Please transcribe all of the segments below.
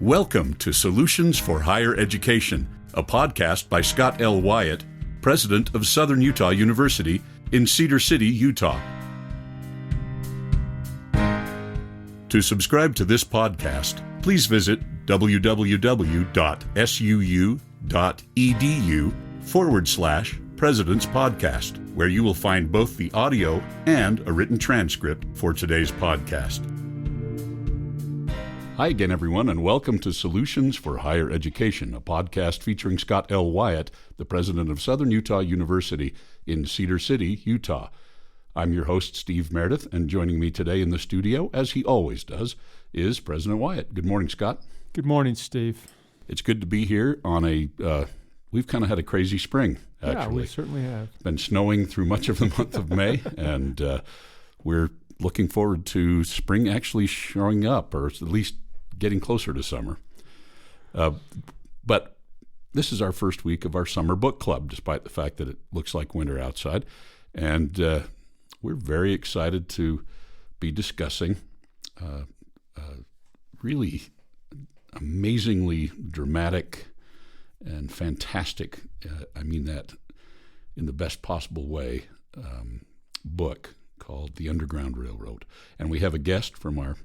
Welcome to Solutions for Higher Education, a podcast by Scott L. Wyatt, president of Southern Utah University in Cedar City, Utah. To subscribe to this podcast, please visit www.suu.edu/President's Podcast, where you will find both the audio and a written transcript for today's podcast. Hi again, everyone, and welcome to Solutions for Higher Education, a podcast featuring Scott L. Wyatt, the president of Southern Utah University in Cedar City, Utah. I'm your host, Steve Meredith, and joining me today in the studio, as he always does, is President Wyatt. Good morning, Scott. Good morning, Steve. It's good to be here on we've kind of had a crazy spring, actually. Yeah, we certainly have. It's been snowing through much of the month of May, and we're looking forward to spring actually showing up, or at least getting closer to summer. But this is our first week of our summer book club, despite the fact that it looks like winter outside. And we're very excited to be discussing really amazingly dramatic and fantastic, I mean that in the best possible way, book called The Underground Railroad. And we have a guest from our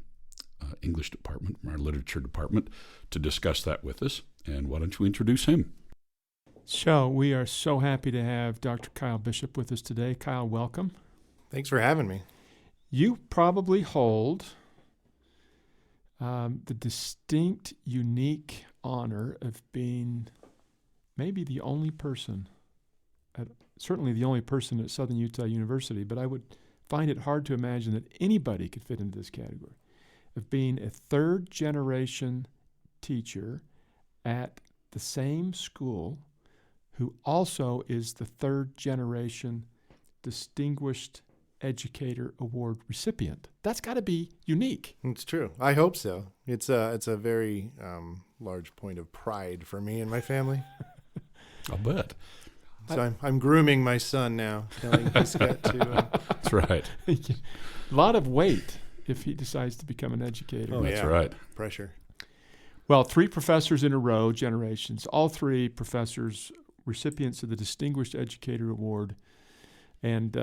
English department, from our literature department, to discuss that with us. And why don't you introduce him? So we are so happy to have Dr. Kyle Bishop with us today. Kyle, welcome. Thanks for having me. You probably hold the distinct, unique honor of being maybe the only person, certainly the only person at Southern Utah University, but I would find it hard to imagine that anybody could fit into this category, of being a third-generation teacher at the same school who also is the third-generation Distinguished Educator Award recipient. That's got to be unique. It's true. I hope so. It's a very large point of pride for me and my family. I'll bet. So I'm grooming my son now, telling he's got to. That's right. A lot of weight if he decides to become an educator. Oh, That's yeah. right. Pressure. Well, 3 professors in a row, generations, all 3 professors, recipients of the Distinguished Educator Award. And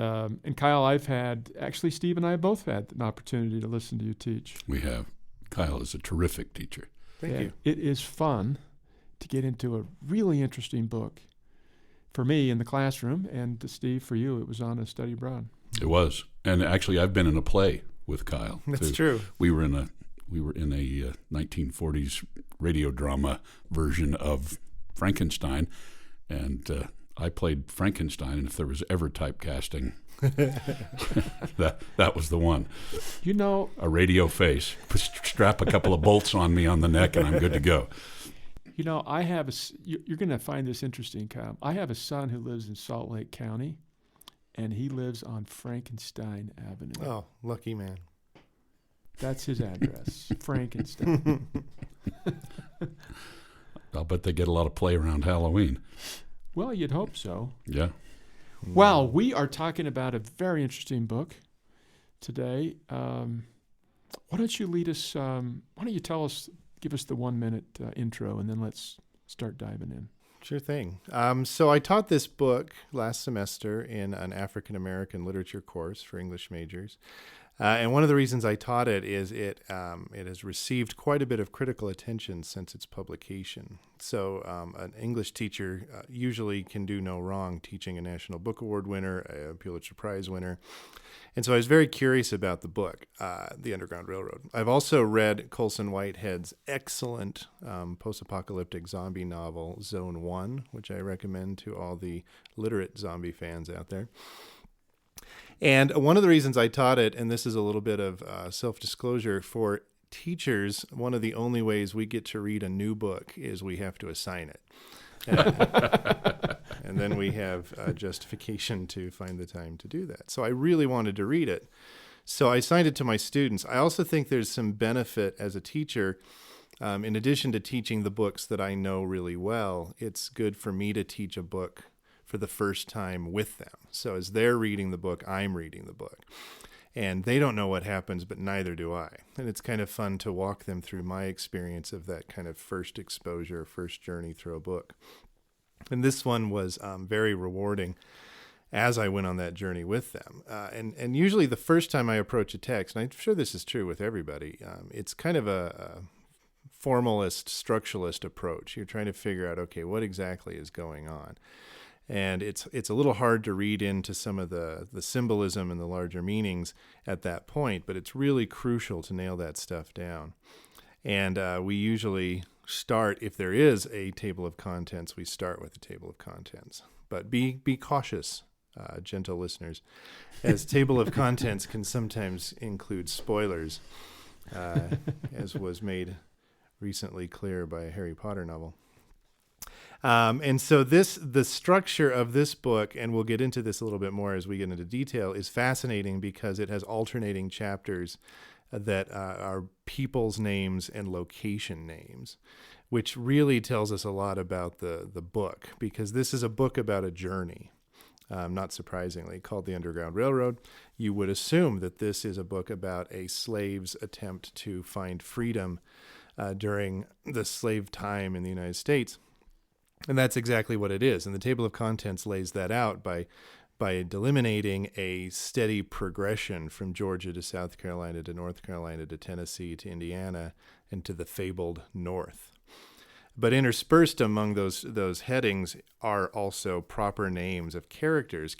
Kyle, actually Steve and I have both had an opportunity to listen to you teach. We have. Kyle is a terrific teacher. Thank you. It is fun to get into a really interesting book. For me in the classroom, and to Steve, for you, it was on a study abroad. It was. And actually, I've been in a play with Kyle. That's too. true. We were in a 1940s radio drama version of Frankenstein, and I played Frankenstein. And if there was ever typecasting, that was the one. You know, a radio face. Strap a couple of bolts on me on the neck, and I'm good to go. You know, you're going to find this interesting, Kyle. I have a son who lives in Salt Lake County, and he lives on Frankenstein Avenue. Oh, lucky man. That's his address, Frankenstein. I'll bet they get a lot of play around Halloween. Well, you'd hope so. Yeah. Well, we are talking about a very interesting book today. Why don't you lead us, why don't you give us the 1-minute intro, and then let's start diving in. Sure thing. So I taught this book last semester in an African-American literature course for English majors. And one of the reasons I taught it is it has received quite a bit of critical attention since its publication. So an English teacher usually can do no wrong teaching a National Book Award winner, a Pulitzer Prize winner. And so I was very curious about the book, The Underground Railroad. I've also read Colson Whitehead's excellent post-apocalyptic zombie novel, Zone 1, which I recommend to all the literate zombie fans out there. And one of the reasons I taught it, and this is a little bit of self-disclosure, for teachers, one of the only ways we get to read a new book is we have to assign it. And then we have justification to find the time to do that. So I really wanted to read it. So I assigned it to my students. I also think there's some benefit as a teacher. In addition to teaching the books that I know really well, it's good for me to teach a book for the first time with them. So as they're reading the book, I'm reading the book. And they don't know what happens, but neither do I. And it's kind of fun to walk them through my experience of that kind of first exposure, first journey through a book. And this one was very rewarding as I went on that journey with them. And usually the first time I approach a text, and I'm sure this is true with everybody, it's kind of a formalist, structuralist approach. You're trying to figure out, okay, what exactly is going on? And it's a little hard to read into some of the symbolism and the larger meanings at that point, but it's really crucial to nail that stuff down. And we usually start, if there is a table of contents, we start with the table of contents. But be cautious, gentle listeners, as table of contents can sometimes include spoilers, as was made recently clear by a Harry Potter novel. And so the structure of this book, and we'll get into this a little bit more as we get into detail, is fascinating because it has alternating chapters that are people's names and location names, which really tells us a lot about the book, because this is a book about a journey, not surprisingly, called The Underground Railroad. You would assume that this is a book about a slave's attempt to find freedom during the slave time in the United States. And that's exactly what it is. And the table of contents lays that out by delimiting a steady progression from Georgia to South Carolina to North Carolina to Tennessee to Indiana and to the fabled North. But interspersed among those headings are also proper names of characters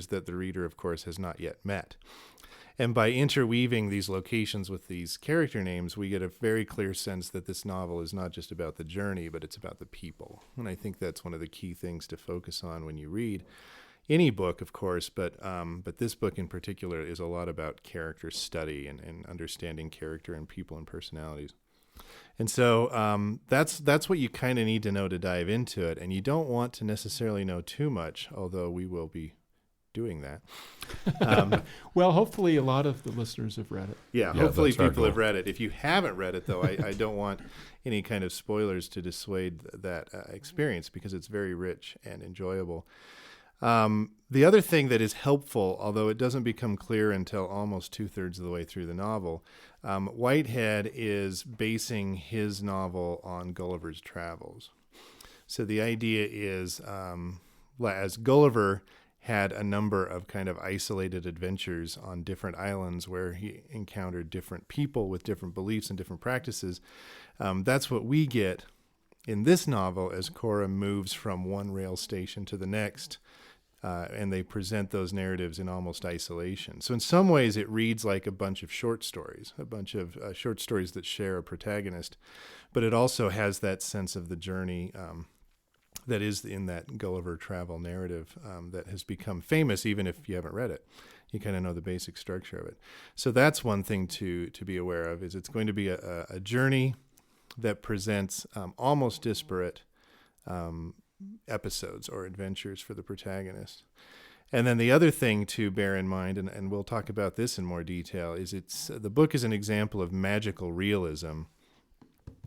that the reader, of course, has not yet met. And by interweaving these locations with these character names, we get a very clear sense that this novel is not just about the journey, but it's about the people. And I think that's one of the key things to focus on when you read any book, of course, but this book in particular is a lot about character study and understanding character and people and personalities. And so that's what you kind of need to know to dive into it. And you don't want to necessarily know too much, although we will be doing that. Well, hopefully a lot of the listeners have read it. Yeah, hopefully people have read it. If you haven't read it, though, I don't want any kind of spoilers to dissuade that experience, because it's very rich and enjoyable. The other thing that is helpful, although it doesn't become clear until almost 2/3 of the way through the novel, Whitehead is basing his novel on Gulliver's Travels. So the idea is, as Gulliver had a number of kind of isolated adventures on different islands where he encountered different people with different beliefs and different practices. That's what we get in this novel as Cora moves from one rail station to the next, and they present those narratives in almost isolation. So in some ways it reads like a bunch of short stories that share a protagonist, but it also has that sense of the journey that is in that Gulliver travel narrative that has become famous, even if you haven't read it. You kind of know the basic structure of it. So that's one thing to be aware of, is it's going to be a journey that presents almost disparate episodes or adventures for the protagonist. And then the other thing to bear in mind, and we'll talk about this in more detail, is the book is an example of magical realism.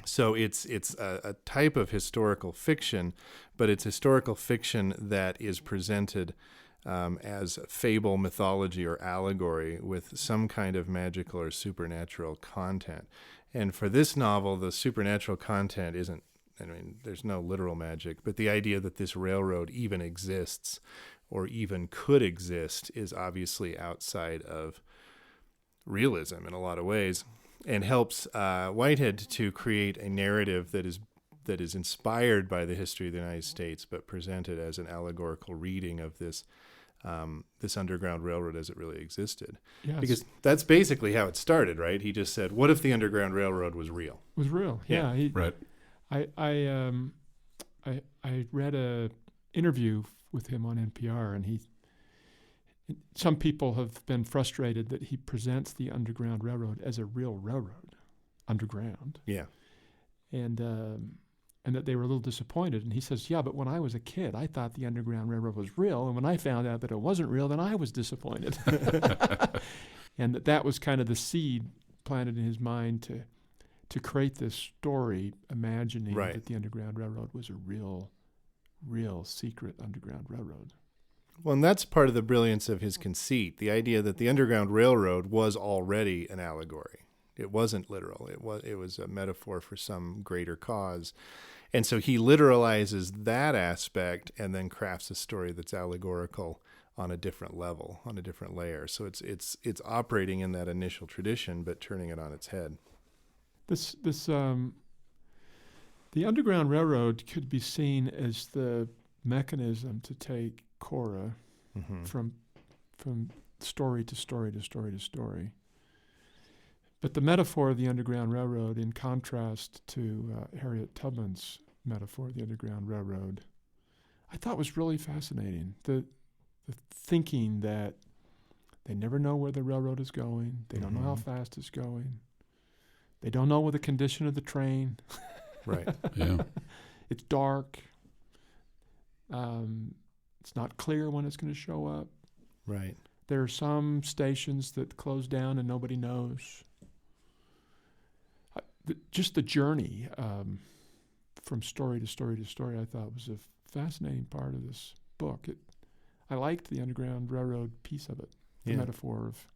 So it's a type of historical fiction, but it's historical fiction that is presented as fable, mythology, or allegory with some kind of magical or supernatural content. And for this novel, the supernatural content isn't, there's no literal magic, but the idea that this railroad even exists or even could exist is obviously outside of realism in a lot of ways, and helps Whitehead to create a narrative that is inspired by the history of the United States, but presented as an allegorical reading of this Underground Railroad as it really existed. Yes. Because that's basically how it started, right? He just said, "What if the Underground Railroad was real?" Was real, yeah. Right. I read a interview with him on NPR, and some people have been frustrated that he presents the Underground Railroad as a real railroad, underground. Yeah. And that they were a little disappointed. And he says, yeah, but when I was a kid, I thought the Underground Railroad was real. And when I found out that it wasn't real, then I was disappointed. And that was kind of the seed planted in his mind to create this story, imagining that the Underground Railroad was a real secret Underground Railroad. Well, and that's part of the brilliance of his conceit, the idea that the Underground Railroad was already an allegory. It wasn't literal. It was a metaphor for some greater cause. And so he literalizes that aspect and then crafts a story that's allegorical on a different level, on a different layer. So it's operating in that initial tradition, but turning it on its head. The Underground Railroad could be seen as the mechanism to take Cora from story to story to story to story. But the metaphor of the Underground Railroad, in contrast to Harriet Tubman's metaphor of the Underground Railroad, I thought was really fascinating. The thinking that they never know where the railroad is going, they don't know how fast it's going, they don't know what the condition of the train. Right. Yeah. It's dark. It's not clear when it's going to show up. Right. There are some stations that close down and nobody knows. Just the journey from story to story to story, I thought was a fascinating part of this book. I liked the Underground Railroad piece of it, the metaphor of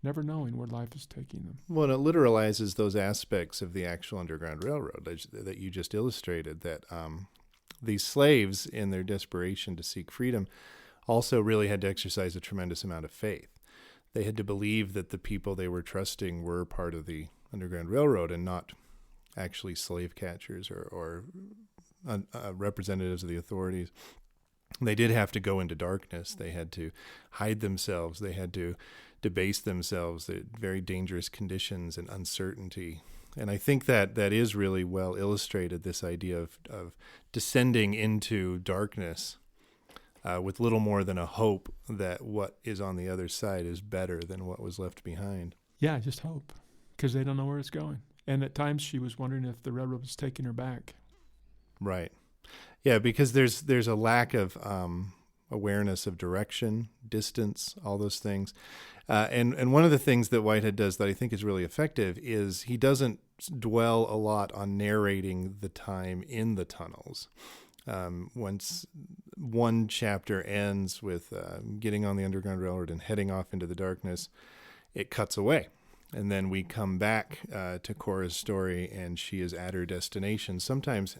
never knowing where life is taking them. Well, it literalizes those aspects of the actual Underground Railroad that you just illustrated, that these slaves, in their desperation to seek freedom, also really had to exercise a tremendous amount of faith. They had to believe that the people they were trusting were part of the Underground Railroad and not actually slave catchers or representatives of the authorities. They did have to go into darkness. They had to hide themselves. They had to debase themselves at very dangerous conditions and uncertainty. And I think that is really well illustrated, this idea of descending into darkness with little more than a hope that what is on the other side is better than what was left behind. Yeah, just hope, because they don't know where it's going. And at times she was wondering if the railroad was taking her back. Right. Yeah, because there's a lack of awareness of direction, distance, all those things. And one of the things that Whitehead does that I think is really effective is he doesn't dwell a lot on narrating the time in the tunnels. Once one chapter ends with getting on the Underground Railroad and heading off into the darkness, it cuts away. And then we come back to Cora's story, and she is at her destination, sometimes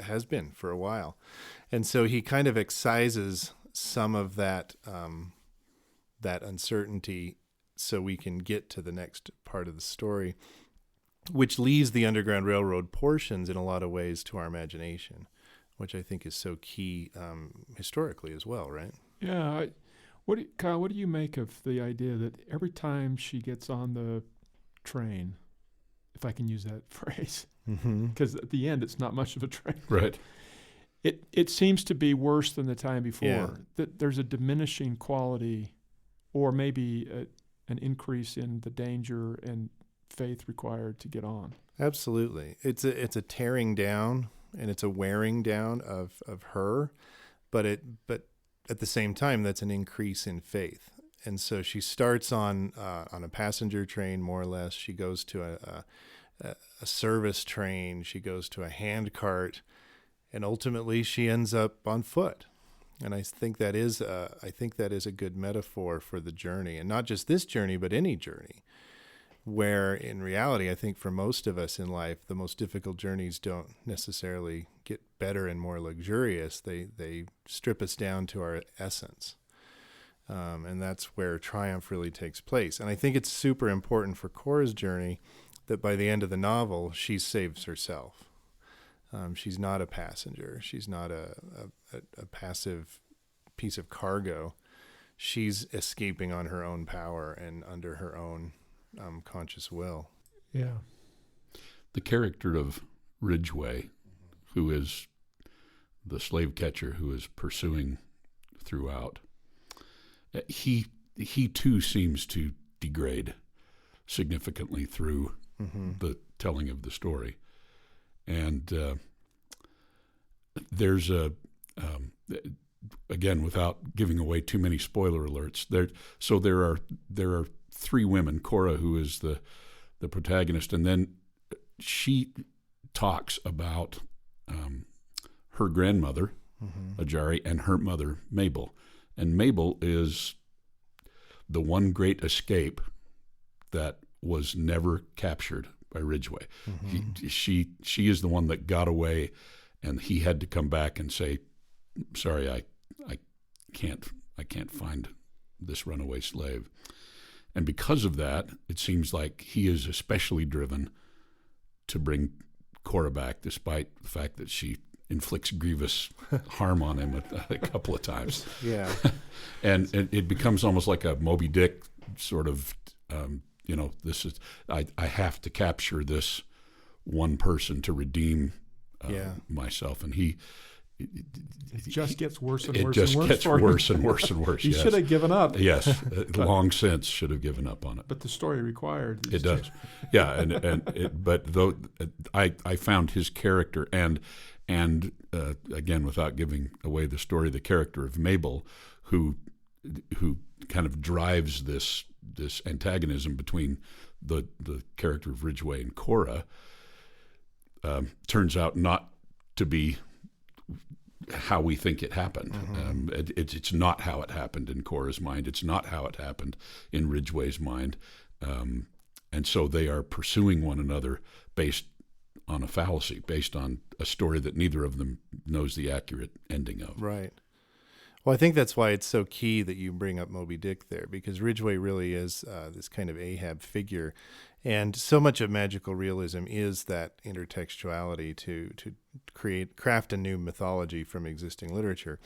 has been for a while. And so he kind of excises some of that that uncertainty so we can get to the next part of the story, which leaves the Underground Railroad portions in a lot of ways to our imagination, which I think is so key historically as well, right? Yeah. Kyle, what do you make of the idea that every time she gets on the train, if I can use that phrase, because at the end it's not much of a train. Right. It seems to be worse than the time before. Yeah. That there's a diminishing quality, or maybe an increase in the danger and faith required to get on. Absolutely. It's a tearing down and it's a wearing down of her, but at the same time, that's an increase in faith. And so she starts on a passenger train, more or less. She goes to a service train. She goes to a hand cart, and ultimately she ends up on foot. And I think that is a good metaphor for the journey, and not just this journey, but any journey. Where in reality, I think for most of us in life, the most difficult journeys don't necessarily get better and more luxurious. They strip us down to our essence. And that's where triumph really takes place. And I think it's super important for Cora's journey that by the end of the novel, she saves herself. She's not a passenger. She's not a passive piece of cargo. She's escaping on her own power and under her own conscious will. Yeah. The character of Ridgway, who is the slave catcher who is pursuing throughout, he too seems to degrade significantly through the telling of the story. And there's again, without giving away too many spoiler alerts, there are three women, Cora, who is the protagonist, and then she talks about her grandmother, Ajari, and her mother, Mabel. And Mabel is the one great escape that was never captured by Ridgway. Mm-hmm. She is the one that got away, and he had to come back and say, "Sorry, I can't find this runaway slave." And because of that, it seems like he is especially driven to bring Cora back, despite the fact that she inflicts grievous harm on him a couple of times. Yeah. And it becomes almost like a Moby Dick sort of, this is, I have to capture this one person to redeem myself. And it just gets worse and it worse just and worse. gets for him. worse and worse and worse. He yes. should have given up. Yes, long since should have given up on it. But the story required. It does, yeah. But though I found his character and again, without giving away the story, the character of Mabel, who kind of drives this antagonism between the character of Ridgway and Cora, turns out not to be how we think it happened. Mm-hmm. It's not how it happened in Cora's mind. It's not how it happened in Ridgway's mind. And so they are pursuing one another based on a fallacy, based on a story that neither of them knows the accurate ending of. Right. Well, I think that's why it's so key that you bring up Moby Dick there, because Ridgway really is this kind of Ahab figure. And so much of magical realism is that intertextuality to craft a new mythology from existing literature.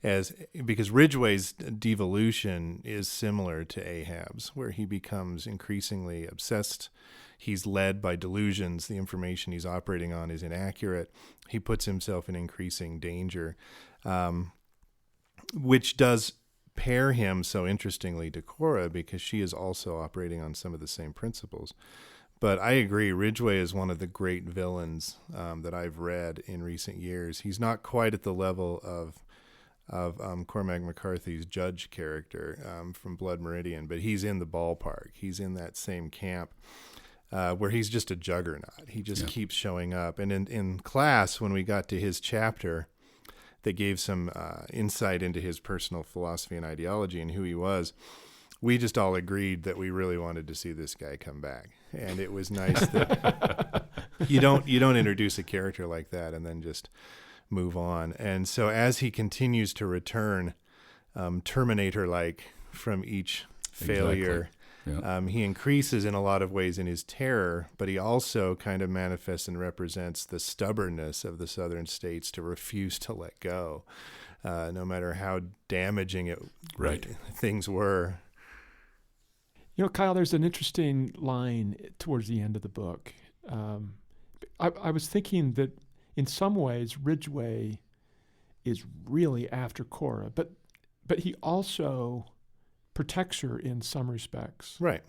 Because Ridgway's devolution is similar to Ahab's, where he becomes increasingly obsessed. He's led by delusions. The information he's operating on is inaccurate. He puts himself in increasing danger, which does pair him so interestingly to Cora, because she is also operating on some of the same principles. But I agree, Ridgway is one of the great villains that I've read in recent years. He's not quite at the level of Cormac McCarthy's Judge character from Blood Meridian, but he's in the ballpark. He's in that same camp where he's just a juggernaut. He just keeps showing up. And in class, when we got to his chapter that gave some insight into his personal philosophy and ideology and who he was, we just all agreed that we really wanted to see this guy come back. And it was nice that you don't introduce a character like that and then just move on. And so as he continues to return, Terminator-like from each failure, he increases in a lot of ways in his terror, but he also kind of manifests and represents the stubbornness of the southern states to refuse to let go, no matter how damaging things were. You know, Kyle, there's an interesting line towards the end of the book. I was thinking that in some ways Ridgway is really after Cora, but he also protects her in some respects. Right.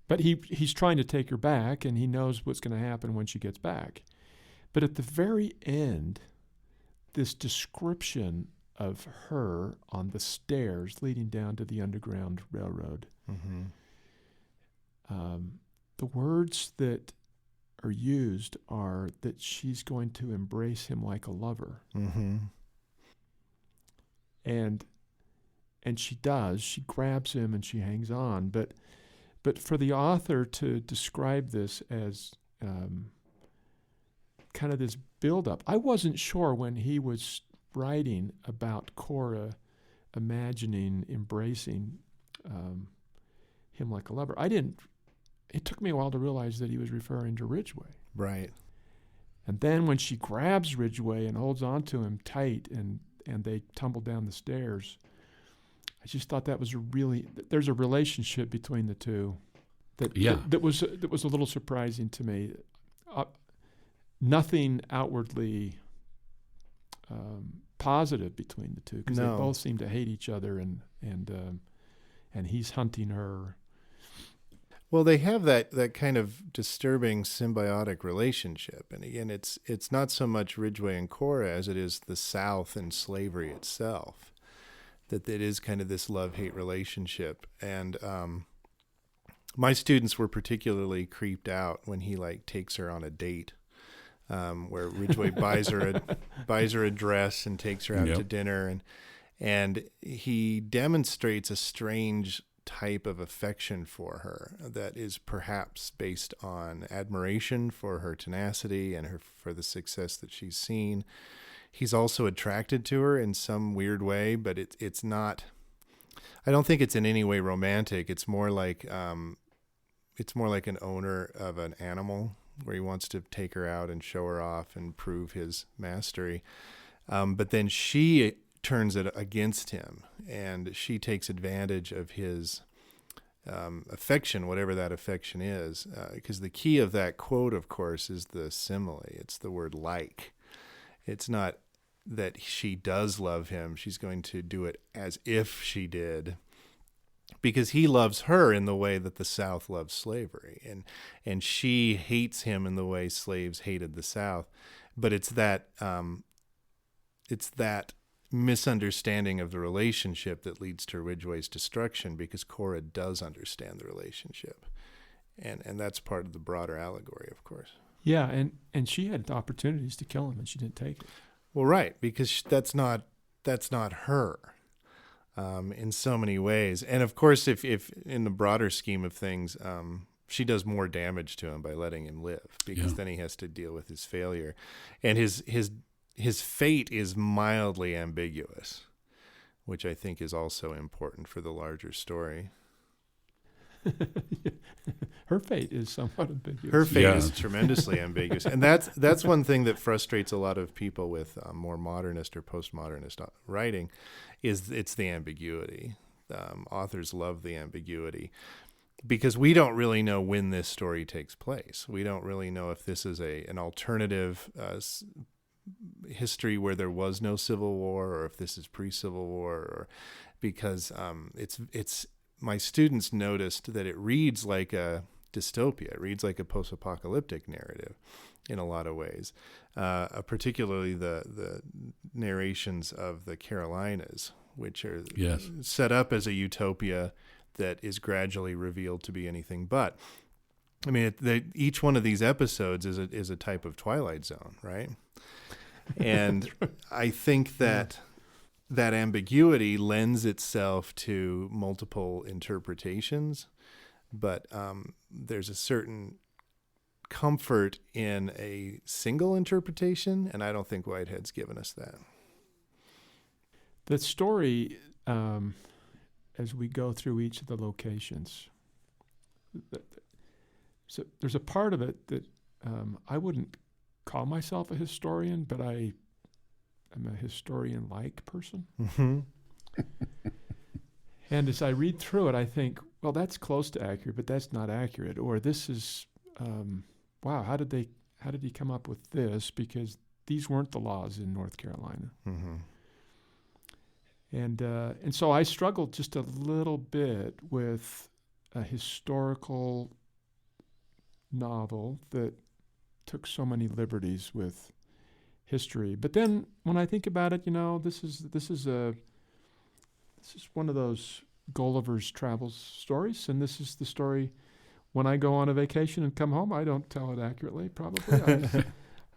But he's trying to take her back, and he knows what's going to happen when she gets back. But at the very end, this description of her on the stairs leading down to the Underground Railroad, the words that are used are that she's going to embrace him like a lover. And she does. She grabs him and she hangs on. But for the author to describe this as kind of this buildup, I wasn't sure when he was writing about Cora imagining embracing him like a lover. It took me a while to realize that he was referring to Ridgway. Right. And then when she grabs Ridgway and holds on to him tight and they tumble down the stairs, I just thought that was there's a relationship between the two that was a little surprising to me. Nothing outwardly positive between the two, because they both seem to hate each other, and he's hunting her. Well, they have that kind of disturbing symbiotic relationship, and again, it's not so much Ridgway and Cora as it is the South and slavery itself. That it is kind of this love-hate relationship. And my students were particularly creeped out when he takes her on a date, where Ridgway buys her a dress and takes her out to dinner, And he demonstrates a strange type of affection for her that is perhaps based on admiration for her tenacity and for the success that she's seen. He's also attracted to her in some weird way, but it's not. I don't think it's in any way romantic. It's more like an owner of an animal where he wants to take her out and show her off and prove his mastery. But then she turns it against him, and she takes advantage of his affection, whatever that affection is, because the key of that quote, of course, is the simile. It's the word like. It's not that she does love him. She's going to do it as if she did, because he loves her in the way that the South loves slavery, and she hates him in the way slaves hated the South. But it's that misunderstanding of the relationship that leads to Ridgway's destruction, because Cora does understand the relationship, and that's part of the broader allegory, of course. Yeah, and she had opportunities to kill him, and she didn't take it. Well, right, because that's not her in so many ways. And of course, if in the broader scheme of things, she does more damage to him by letting him live, because then he has to deal with his failure, and his fate is mildly ambiguous, which I think is also important for the larger story. Her fate is somewhat ambiguous. Her fate is tremendously ambiguous, and that's one thing that frustrates a lot of people with more modernist or postmodernist writing, is it's the ambiguity. Authors love the ambiguity, because we don't really know when this story takes place. We don't really know if this is an alternative history where there was no Civil War, or if this is pre-Civil War, or because it's my students noticed that it reads like a dystopia. It reads like a post-apocalyptic narrative in a lot of ways, particularly the narrations of the Carolinas, which are set up as a utopia that is gradually revealed to be anything but. I mean, each one of these episodes is a type of Twilight Zone, right? And I think that ambiguity lends itself to multiple interpretations, but there's a certain comfort in a single interpretation, and I don't think Whitehead's given us that. The story, as we go through each of the locations, so there's a part of it that I wouldn't call myself a historian, but I am a historian-like person. Mm-hmm. And as I read through it, I think, well, that's close to accurate, but that's not accurate. Or this is, wow, how did he come up with this? Because these weren't the laws in North Carolina. Mm-hmm. And so I struggled just a little bit with a historical novel that took so many liberties with history. But then when I think about it, this is one of those Gulliver's Travels stories, and this is the story when I go on a vacation and come home. I don't tell it accurately, probably.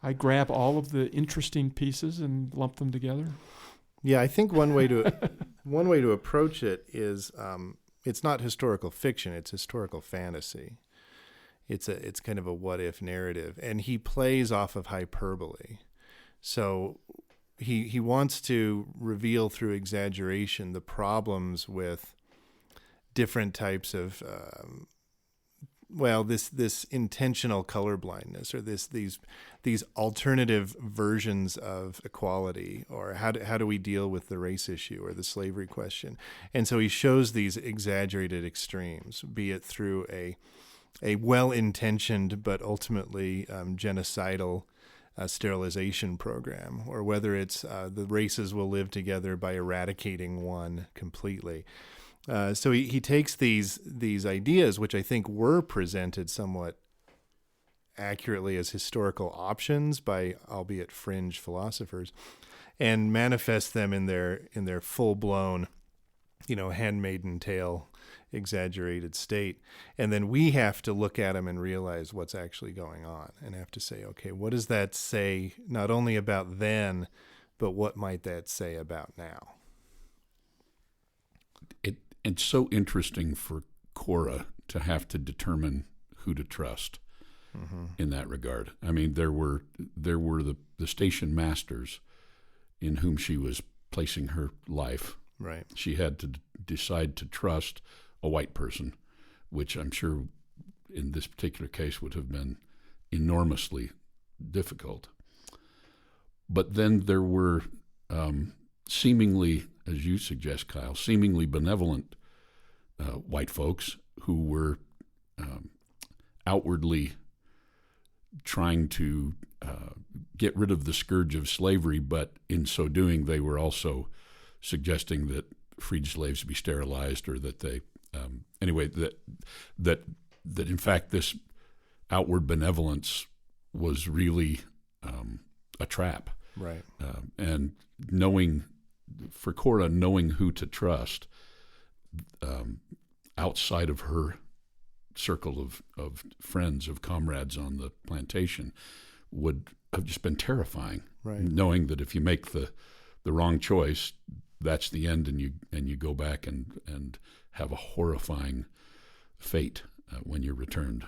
I grab all of the interesting pieces and lump them together. Yeah, I think one way to approach it is it's not historical fiction; it's historical fantasy. It's kind of a what-if narrative, and he plays off of hyperbole. So he wants to reveal through exaggeration the problems with different types of this intentional colorblindness, or these alternative versions of equality, or how do we deal with the race issue or the slavery question. And so he shows these exaggerated extremes, be it through a well-intentioned but ultimately genocidal sterilization program, or whether it's the races will live together by eradicating one completely. So he takes these ideas, which I think were presented somewhat accurately as historical options by albeit fringe philosophers, and manifests them in their full-blown, handmaiden tale exaggerated state. And then we have to look at them and realize what's actually going on, and have to say, okay, what does that say not only about then, but what might that say about now? it's so interesting for Cora to have to determine who to trust in that regard. I mean, there were the station masters in whom she was placing her life. Right. She had to decide to trust a white person, which I'm sure in this particular case would have been enormously difficult. But then there were seemingly, as you suggest, Kyle, seemingly benevolent white folks who were outwardly trying to get rid of the scourge of slavery, but in so doing, they were also suggesting that freed slaves be sterilized, or that they, that in fact this outward benevolence was really a trap. Right. And for Cora, knowing who to trust outside of her circle of friends, of comrades on the plantation, would have just been terrifying. Right. Knowing that if you make the wrong choice, that's the end, and you go back and have a horrifying fate when you're returned.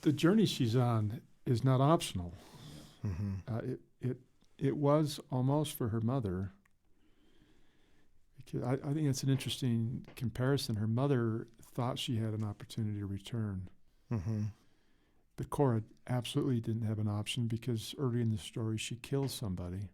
The journey she's on is not optional. Mm-hmm. It was almost for her mother. Because I think it's an interesting comparison. Her mother thought she had an opportunity to return. Mm-hmm. But Cora absolutely didn't have an option, because early in the story she kills somebody.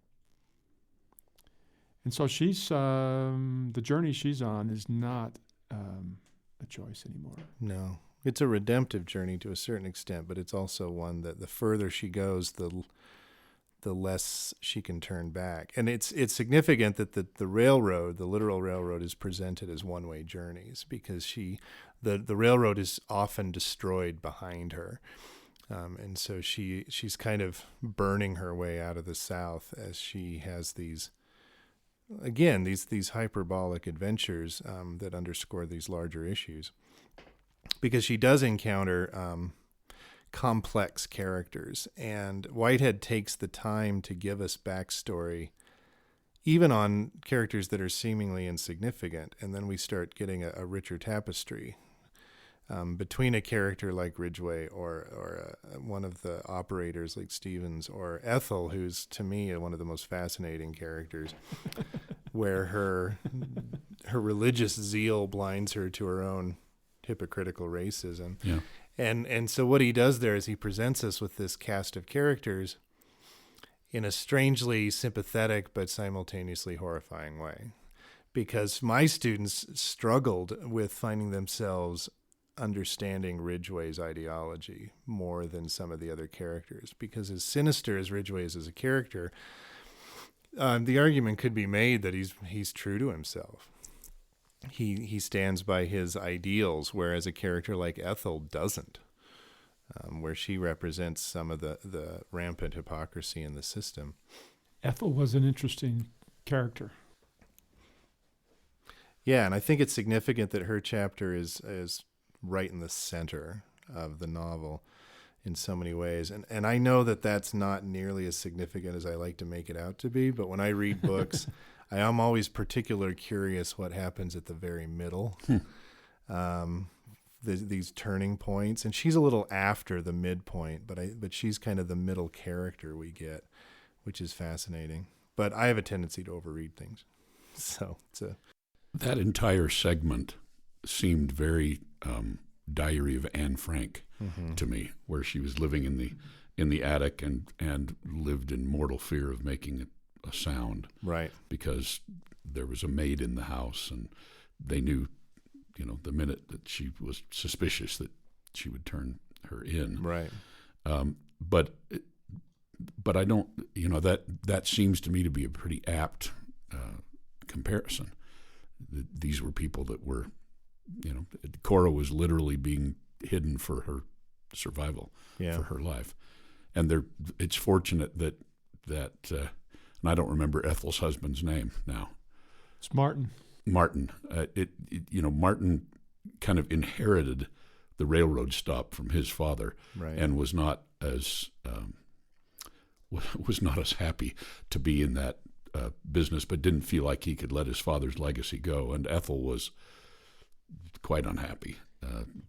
And so she's the journey she's on is not a choice anymore. No. It's a redemptive journey to a certain extent, but it's also one that the further she goes, the less she can turn back. And it's significant that the railroad, the literal railroad, is presented as one-way journeys, because the railroad is often destroyed behind her. And so she's kind of burning her way out of the South as she has these hyperbolic adventures that underscore these larger issues. Because she does encounter complex characters, and Whitehead takes the time to give us backstory, even on characters that are seemingly insignificant, and then we start getting a richer tapestry between a character like Ridgway or one of the operators like Stevens, or Ethel, who's to me one of the most fascinating characters, where her religious zeal blinds her to her own hypocritical racism. Yeah. And so what he does there is he presents us with this cast of characters in a strangely sympathetic but simultaneously horrifying way, because my students struggled with finding themselves understanding Ridgway's ideology more than some of the other characters, because as sinister as Ridgway is as a character, the argument could be made that he's true to himself. He stands by his ideals, whereas a character like Ethel doesn't, where she represents some of the rampant hypocrisy in the system. Ethel was an interesting character. Yeah, and I think it's significant that her chapter is right in the center of the novel in so many ways. And I know that that's not nearly as significant as I like to make it out to be, but when I read books, I am always particularly curious what happens at the very middle, these turning points. And she's a little after the midpoint, but she's kind of the middle character we get, which is fascinating. But I have a tendency to overread things. So that entire segment seemed very Diary of Anne Frank to me, where she was living in the attic and lived in mortal fear of making a sound, right? Because there was a maid in the house, and they knew, the minute that she was suspicious, that she would turn her in, right? But I don't, that seems to me to be a pretty apt comparison. These were people that were, Cora was literally being hidden for her survival, for her life, and it's fortunate that and I don't remember Ethel's husband's name now. It's Martin. Martin. Martin kind of inherited the railroad stop from his father, right, and was not as happy to be in that business, but didn't feel like he could let his father's legacy go. And Ethel was quite unhappy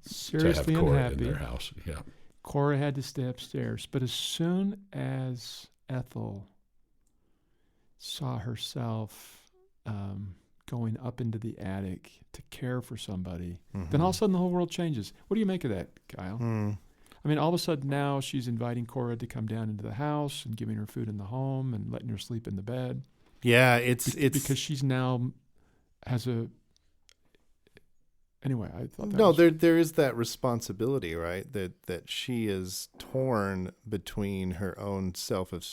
Seriously to have Cora unhappy. in their house. Yeah. Cora had to stay upstairs. But as soon as Ethel saw herself going up into the attic to care for somebody, then all of a sudden the whole world changes. What do you make of that, Kyle? I mean, all of a sudden now she's inviting Cora to come down into the house and giving her food in the home and letting her sleep in the bed. Yeah, it's because she's now has a. Anyway, I thought that no, was, there is that responsibility, right? That she is torn between her own self of,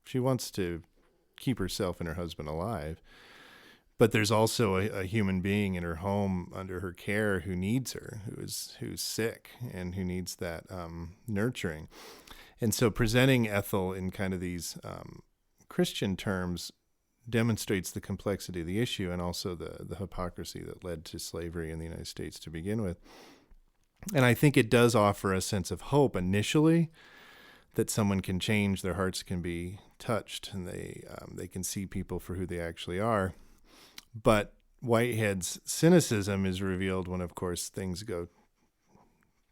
she wants to keep herself and her husband alive, but there's also a human being in her home under her care who needs her, who's sick and who needs that nurturing. And so presenting Ethel in kind of these Christian terms demonstrates the complexity of the issue and also the hypocrisy that led to slavery in the United States to begin with. And I think it does offer a sense of hope initially that someone can change, their hearts can be touched, and they can see people for who they actually are. But Whitehead's cynicism is revealed when, of course, things go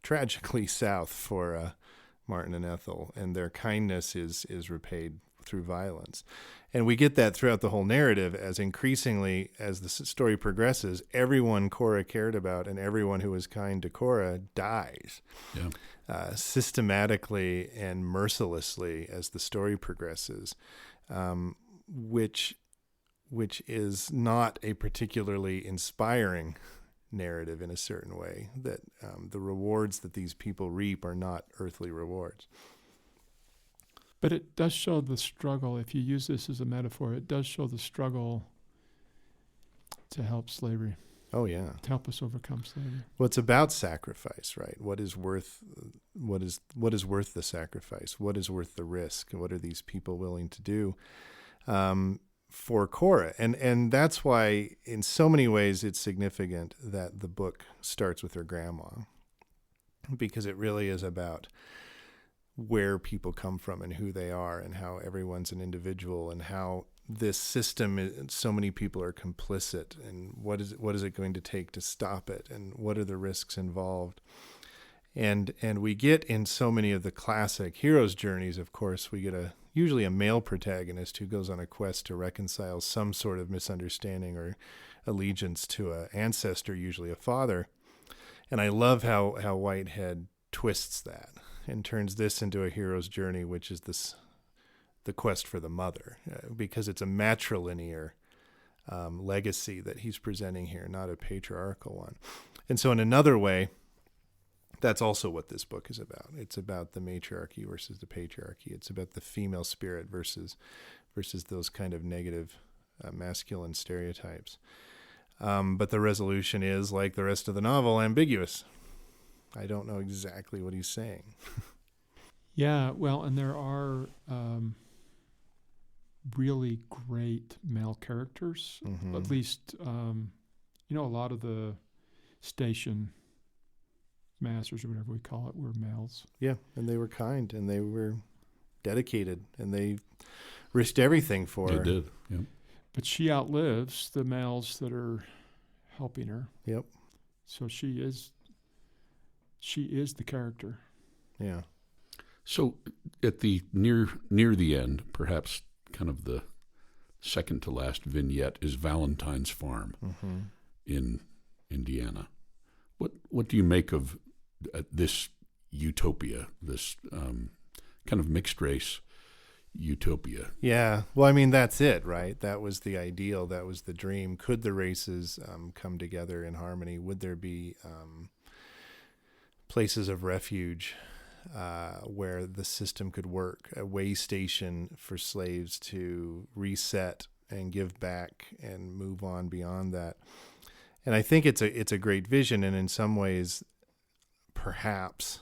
tragically south for Martin and Ethel, and their kindness is repaid through violence. And we get that throughout the whole narrative, as increasingly, as the story progresses, everyone Cora cared about and everyone who was kind to Cora dies. Yeah. Systematically and mercilessly as the story progresses, which is not a particularly inspiring narrative in a certain way, that the rewards that these people reap are not earthly rewards. but it does show the struggle. If you use this as a metaphor, it does show the struggle to help slavery, Oh yeah. to help us overcome slavery. Well, it's about sacrifice, right? What is worth the sacrifice? What is worth the risk? What are these people willing to do for Cora? And that's why, in so many ways, it's significant that the book starts with her grandma, because it really is about where people come from and who they are and how everyone's an individual and how this system, so many people are complicit, and what is it going to take to stop it, and what are the risks involved. And we get in so many of the classic heroes' journeys, of course, we get usually a male protagonist who goes on a quest to reconcile some sort of misunderstanding or allegiance to an ancestor, usually a father. And I love how Whitehead twists that and turns this into a hero's journey, which is the quest for the mother, because it's a matrilinear legacy that he's presenting here, not a patriarchal one. And so in another way, that's also what this book is about. It's about the matriarchy versus the patriarchy. It's about the female spirit versus those kind of negative masculine stereotypes. But the resolution is, like the rest of the novel, ambiguous. I don't know exactly what he's saying. Yeah, well, and there are really great male characters. Mm-hmm. At least, a lot of the station masters or whatever we call it were males. Yeah, and they were kind, and they were dedicated, and they risked everything for her. They did, yeah. But she outlives the males that are helping her. Yep. So she is the character. Yeah. So at the near the end, perhaps kind of the second to last vignette, is Valentine's Farm in Indiana. What do you make of this utopia, this kind of mixed race utopia? Yeah. Well, I mean, that's it, right? That was the ideal. That was the dream. Could the races come together in harmony? Would there be places of refuge where the system could work, a way station for slaves to reset and give back and move on beyond that? And I think it's a great vision, and in some ways, perhaps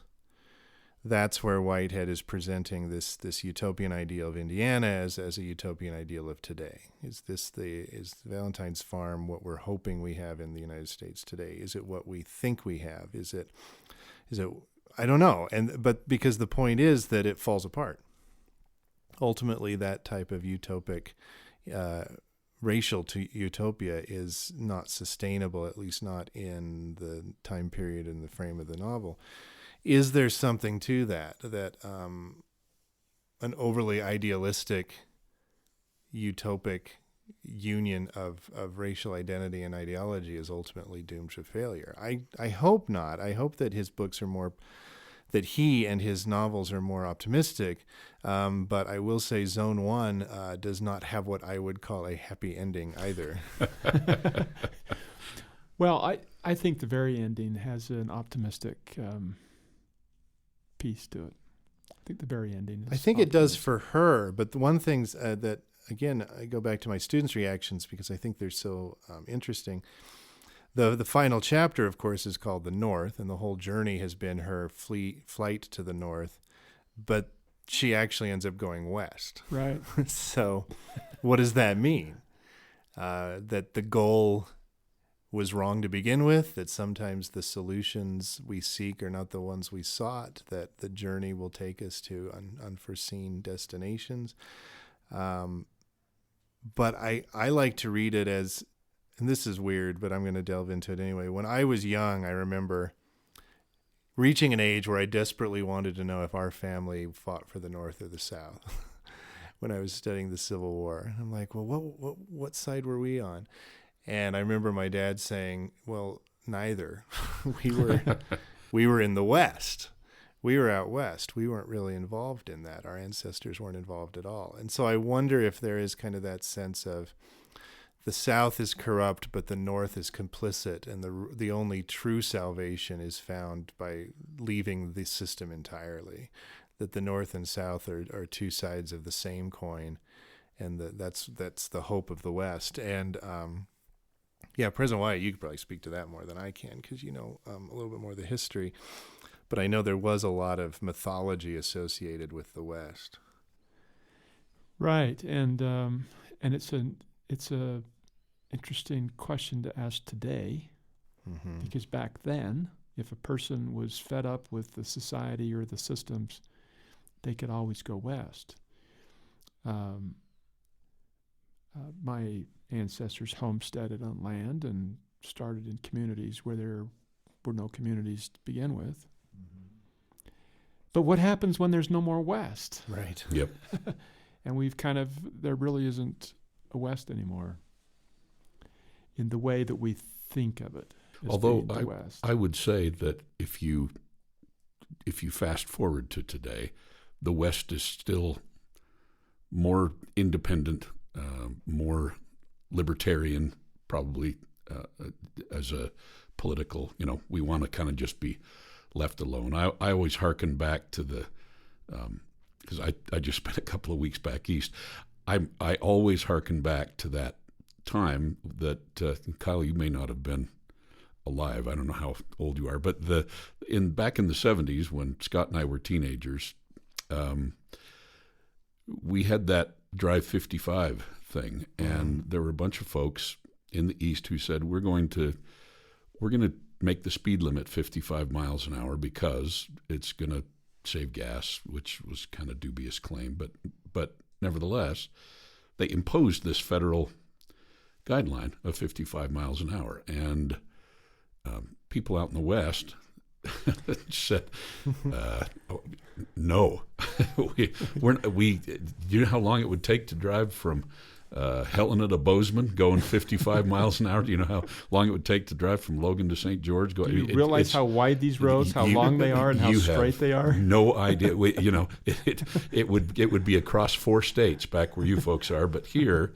that's where Whitehead is presenting this utopian ideal of Indiana as a utopian ideal of today. Is Valentine's Farm what we're hoping we have in the United States today? Is it what we think we have? Is it I don't know. But because the point is that it falls apart. Ultimately, that type of utopic racial utopia is not sustainable, at least not in the time period and the frame of the novel. Is there something to that an overly idealistic, utopic union of racial identity and ideology is ultimately doomed to failure? I hope not. I hope that his books are more, that he and his novels are more optimistic. But I will say Zone 1 does not have what I would call a happy ending either. Well, I think the very ending has an optimistic piece to it. I think the very ending is I think it does for her, but the one thing that, again, I go back to my students' reactions because I think they're so interesting. The final chapter, of course, is called The North, and the whole journey has been her flight to the North, but she actually ends up going west. Right. So what does that mean? That the goal was wrong to begin with, that sometimes the solutions we seek are not the ones we sought, that the journey will take us to unforeseen destinations. But I like to read it as, and this is weird, but I'm going to delve into it anyway. When I was young, I remember reaching an age where I desperately wanted to know if our family fought for the North or the South when I was studying the Civil War. I'm like, well, what side were we on? And I remember my dad saying, well, neither. we were in the West. We were out West. We weren't really involved in that. Our ancestors weren't involved at all. And so I wonder if there is kind of that sense of the South is corrupt, but the North is complicit, and the only true salvation is found by leaving the system entirely. That the North and South are two sides of the same coin, and that's the hope of the West. And yeah, President Wyatt, you could probably speak to that more than I can because you know a little bit more of the history. But I know there was a lot of mythology associated with the West. Right, and it's a interesting question to ask today, because back then, if a person was fed up with the society or the systems, they could always go west. My ancestors homesteaded on land and started in communities where there were no communities to begin with. But what happens when there's no more west? Right. Yep. And there really isn't a west anymore in the way that we think of it. Although the West. I would say that if you fast forward to today, the West is still more independent, more libertarian, probably as a political, we want to kind of just be left alone. I always hearken back to the, because I just spent a couple of weeks back east. I always hearken back to that time that, Kyle, you may not have been alive. I don't know how old you are, but back in the 70s when Scott and I were teenagers, we had that Drive 55 thing, and there were a bunch of folks in the East who said, we're going to make the speed limit 55 miles an hour because it's going to save gas, which was kind of dubious claim, but nevertheless, they imposed this federal guideline of 55 miles an hour, and people out in the West said, no. You know how long it would take to drive from Helena to Bozeman going 55 miles an hour? Do you know how long it would take to drive from Logan to St. George? Do you realize how wide these roads, how long they are, and how straight they are? No idea. It would be across 4 states back where you folks are, but here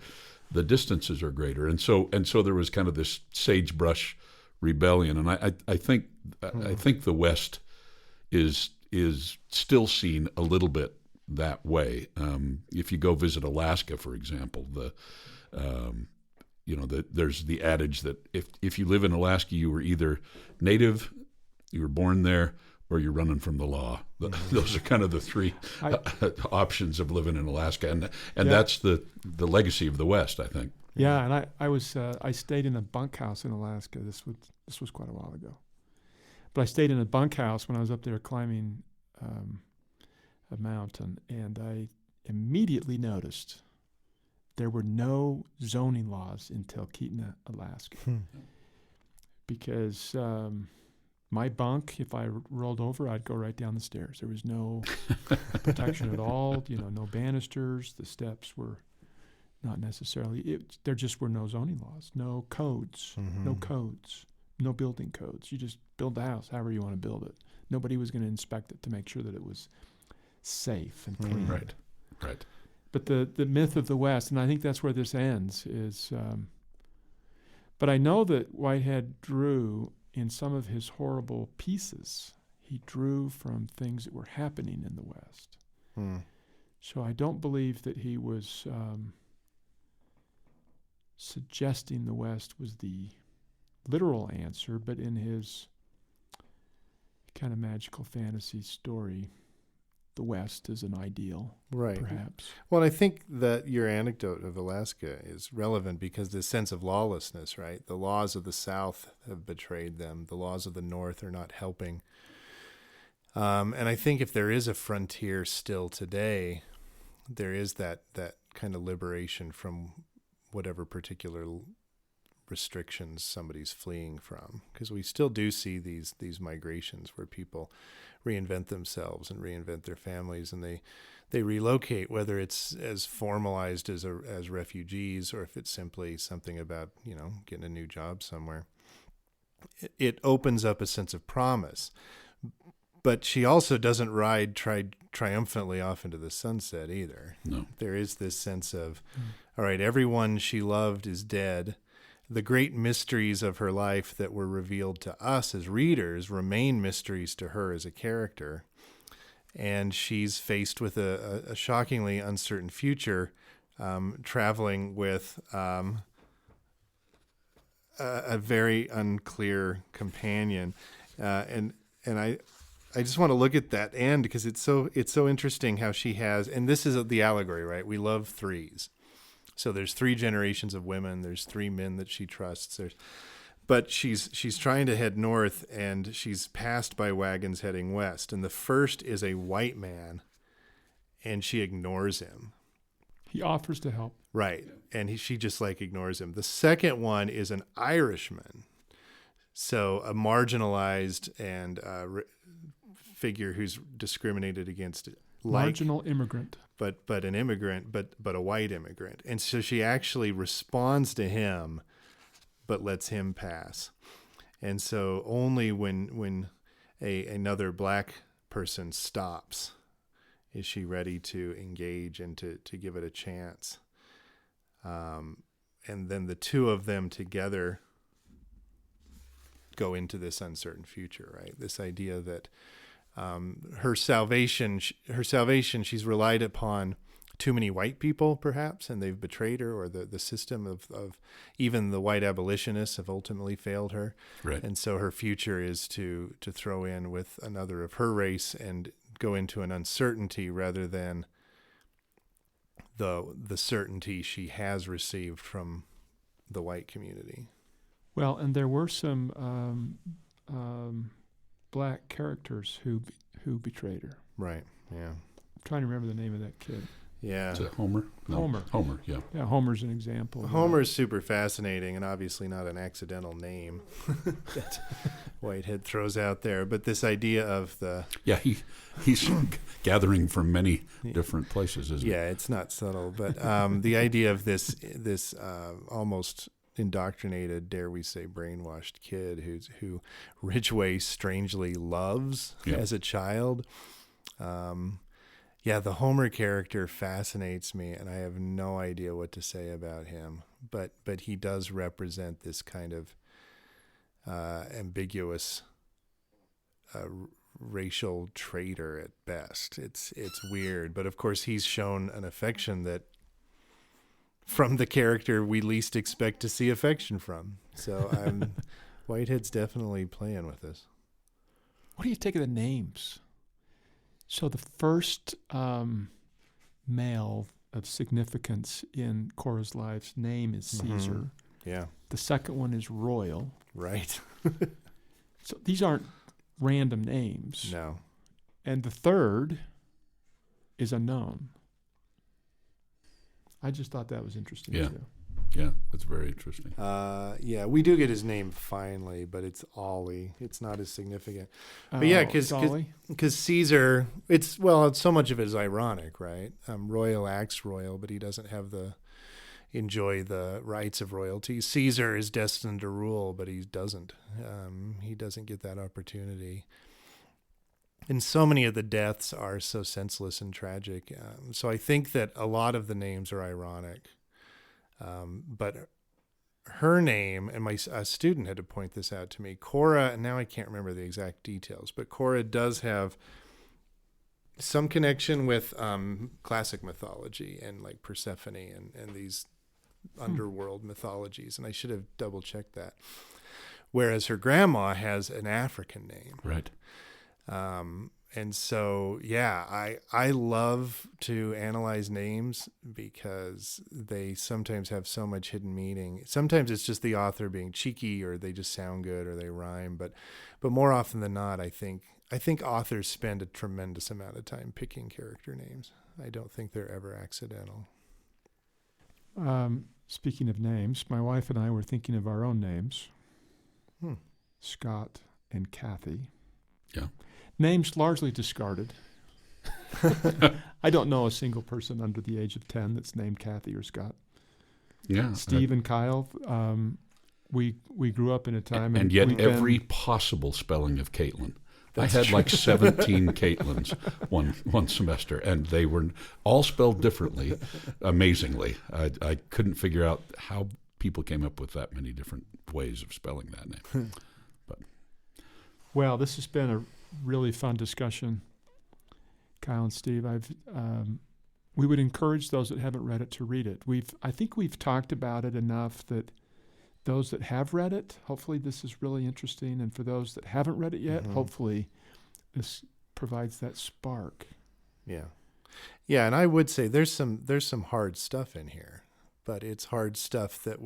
the distances are greater, and so there was kind of this sagebrush rebellion, and I think the West is still seen a little bit that way. If you go visit Alaska, for example, there's the adage that if you live in Alaska, you were either native, you were born there, or you're running from the law. Those are kind of the 3 options of living in Alaska, and that's the legacy of the West, I think. Yeah, and I stayed in a bunkhouse in Alaska. This was quite a while ago, but I stayed in a bunkhouse when I was up there climbing a mountain, and I immediately noticed there were no zoning laws in Talkeetna, Alaska. Because my bunk, if I rolled over, I'd go right down the stairs. There was no protection at all, no banisters. The steps were not necessarily, there just were no zoning laws, no codes, no building codes. You just build the house however you want to build it. Nobody was going to inspect it to make sure that it was safe and clean. Right. But the myth of the West, and I think that's where this ends, is... but I know that Whitehead drew in some of his horrible pieces, he drew from things that were happening in the West. So I don't believe that he was suggesting the West was the literal answer, but in his kind of magical fantasy story, the West is an ideal, right? Perhaps. Well, I think that your anecdote of Alaska is relevant because this sense of lawlessness, right? The laws of the South have betrayed them. The laws of the North are not helping. And I think if there is a frontier still today, there is that kind of liberation from whatever particular restrictions somebody's fleeing from, because we still do see these migrations where people reinvent themselves and reinvent their families, and they relocate, whether it's as formalized as refugees or if it's simply something about getting a new job somewhere. It opens up a sense of promise, but she also doesn't ride triumphantly off into the sunset either. No, there is this sense of, all right, everyone she loved is dead. The great mysteries of her life that were revealed to us as readers remain mysteries to her as a character. And she's faced with a shockingly uncertain future, traveling with a very unclear companion. And I just want to look at that end because it's so interesting how she has, and this is the allegory, right? We love threes. So there's 3 generations of women. There's 3 men that she trusts. But she's trying to head north, and she's passed by wagons heading west. And the first is a white man, and she ignores him. He offers to help. Right, and she just ignores him. The second one is an Irishman, so a marginalized and figure who's discriminated against. Marginal immigrant. But an immigrant, but a white immigrant. And so she actually responds to him, but lets him pass. And so only when another black person stops is she ready to engage and to give it a chance. And then the 2 of them together go into this uncertain future, right? This idea that her salvation, she's relied upon too many white people, perhaps, and they've betrayed her, or the system of even the white abolitionists have ultimately failed her. Right. And so her future is to throw in with another of her race and go into an uncertainty rather than the certainty she has received from the white community. Well, and there were some black characters who betrayed her. Right. Yeah. I'm trying to remember the name of that kid. Yeah. Is it Homer? No. Homer, yeah. Yeah, Homer's an example. Homer's super fascinating and obviously not an accidental name that Whitehead throws out there. But this idea of the... Yeah, he's gathering from many different places, isn't Yeah, it's not subtle. But the idea of this almost indoctrinated, dare we say, brainwashed kid who Ridgway strangely loves as a child. The Homer character fascinates me, and I have no idea what to say about him. But he does represent this kind of ambiguous racial traitor at best. It's weird, but of course he's shown an affection that from the character we least expect to see affection from. So Whitehead's definitely playing with this. What do you take of the names? So the first male of significance in Cora's life's name is Caesar. Yeah. The second one is Royal. Right. So these aren't random names. No. And the third is unknown. I just thought that was interesting Yeah. too. Yeah, that's very interesting. Yeah, we do get his name finally, but it's Ollie. It's not as significant. But Oh, Dolly? because Caesar, so much of it is ironic, right? Royal acts royal, but he doesn't enjoy the rights of royalty. Caesar is destined to rule, but he doesn't. He doesn't get that opportunity. And so many of the deaths are so senseless and tragic. So I think that a lot of the names are ironic. But her name, and a student had to point this out to me, Cora, and now I can't remember the exact details, but Cora does have some connection with classic mythology and like Persephone and these underworld mythologies, and I should have double-checked that. Whereas her grandma has an African name. Right. And so, yeah, I love to analyze names because they sometimes have so much hidden meaning. Sometimes it's just the author being cheeky, or they just sound good, or they rhyme. But more often than not, I think authors spend a tremendous amount of time picking character names. I don't think they're ever accidental. Speaking of names, my wife and I were thinking of our own names. Scott and Kathy. Yeah. Names largely discarded. I don't know a single person under the age of 10 that's named Kathy or Scott. Yeah. Steve and Kyle, we grew up in a time... And yet every possible spelling of Caitlin. I had like 17 Caitlins one semester, and they were all spelled differently, amazingly. I couldn't figure out how people came up with that many different ways of spelling that name. Well, this has been a really fun discussion, Kyle and Steve. We would encourage those that haven't read it to read it. I think we've talked about it enough that those that have read it, hopefully this is really interesting, and for those that haven't read it yet, hopefully this provides that spark. Yeah, and I would say there's some hard stuff in here, but it's hard stuff that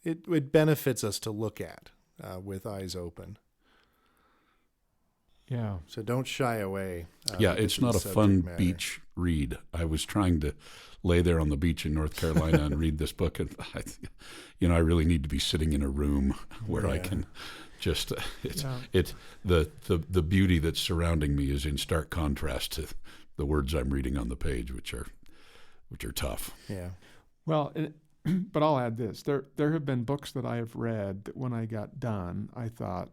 it benefits us to look at with eyes open. Yeah. So don't shy away. It's not a fun beach read. I was trying to lay there on the beach in North Carolina and read this book, and I really need to be sitting in a room where I can just the beauty that's surrounding me is in stark contrast to the words I'm reading on the page, which are tough. Yeah. Well, but I'll add this: there have been books that I have read that when I got done, I thought,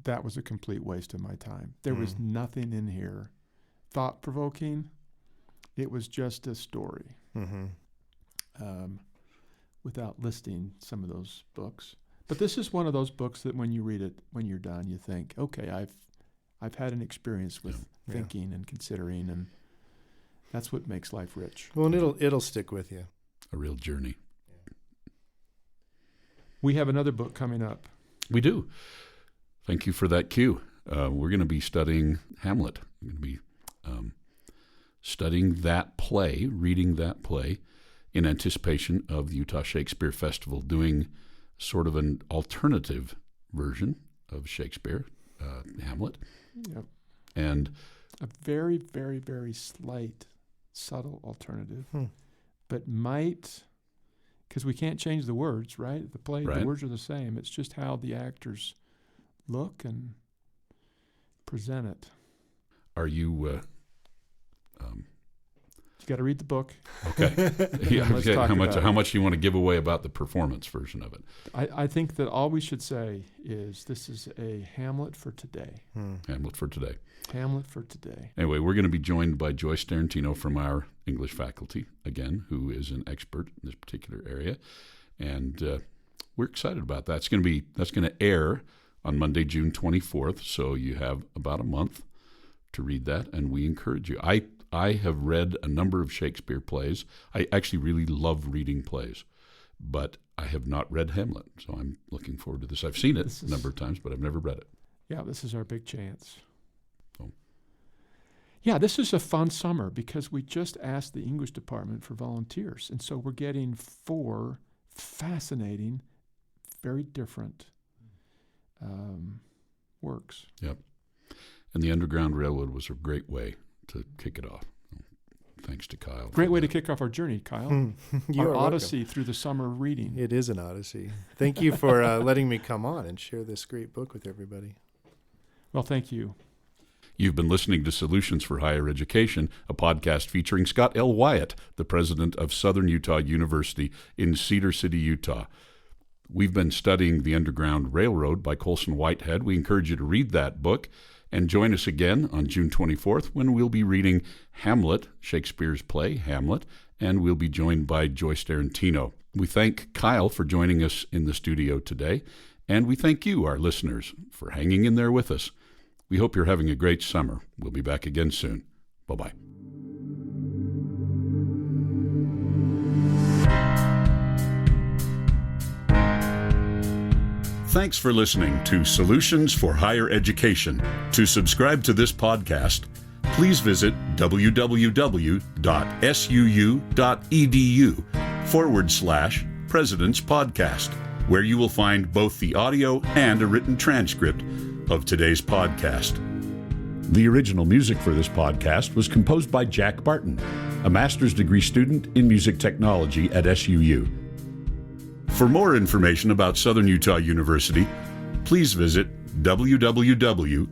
that was a complete waste of my time. There was nothing in here thought-provoking. It was just a story. Without listing some of those books. But this is one of those books that when you read it, when you're done, you think, okay, I've had an experience with thinking and considering, and that's what makes life rich. Well, and it'll stick with you. A real journey. We have another book coming up. We do. Thank you for that cue. We're going to be studying Hamlet. We're going to be studying that play, reading that play in anticipation of the Utah Shakespeare Festival, doing sort of an alternative version of Shakespeare, Hamlet. Yep. And a very, very, very slight, subtle alternative, but might, because we can't change the words, right? The play, the words are the same. It's just how the actors look and present it. Are you... You got to read the book. Okay. How much do you want to give away about the performance version of it? I think that all we should say is this is a Hamlet for today. Hamlet for today. Hamlet for today. Anyway, we're going to be joined by Joyce Tarantino from our English faculty, again, who is an expert in this particular area. And we're excited about that. That's going to air on Monday, June 24th. So you have about a month to read that, and we encourage you. I have read a number of Shakespeare plays. I actually really love reading plays, but I have not read Hamlet, so I'm looking forward to this. I've seen it a number of times, but I've never read it. Yeah, this is our big chance. Oh. Yeah, this is a fun summer because we just asked the English department for volunteers, and so we're getting 4 fascinating, very different works. Yep. And the Underground Railroad was a great way to kick it off. thanks to Kyle. Great way to kick off our journey, Kyle. You Our are odyssey welcome. through the summer of reading. It is an odyssey. Thank you for letting me come on and share this great book with everybody. Well, thank you. You've been listening to Solutions for Higher Education, a podcast featuring Scott L. Wyatt, the president of Southern Utah University in Cedar City, Utah. We've been studying The Underground Railroad by Colson Whitehead. We encourage you to read that book and join us again on June 24th when we'll be reading Hamlet, Shakespeare's play, Hamlet, and we'll be joined by Joyce Tarantino. We thank Kyle for joining us in the studio today, and we thank you, our listeners, for hanging in there with us. We hope you're having a great summer. We'll be back again soon. Bye-bye. Thanks for listening to Solutions for Higher Education. To subscribe to this podcast, please visit www.suu.edu/President's Podcast, where you will find both the audio and a written transcript of today's podcast. The original music for this podcast was composed by Jack Barton, a master's degree student in music technology at SUU. For more information about Southern Utah University, please visit www.suu.edu.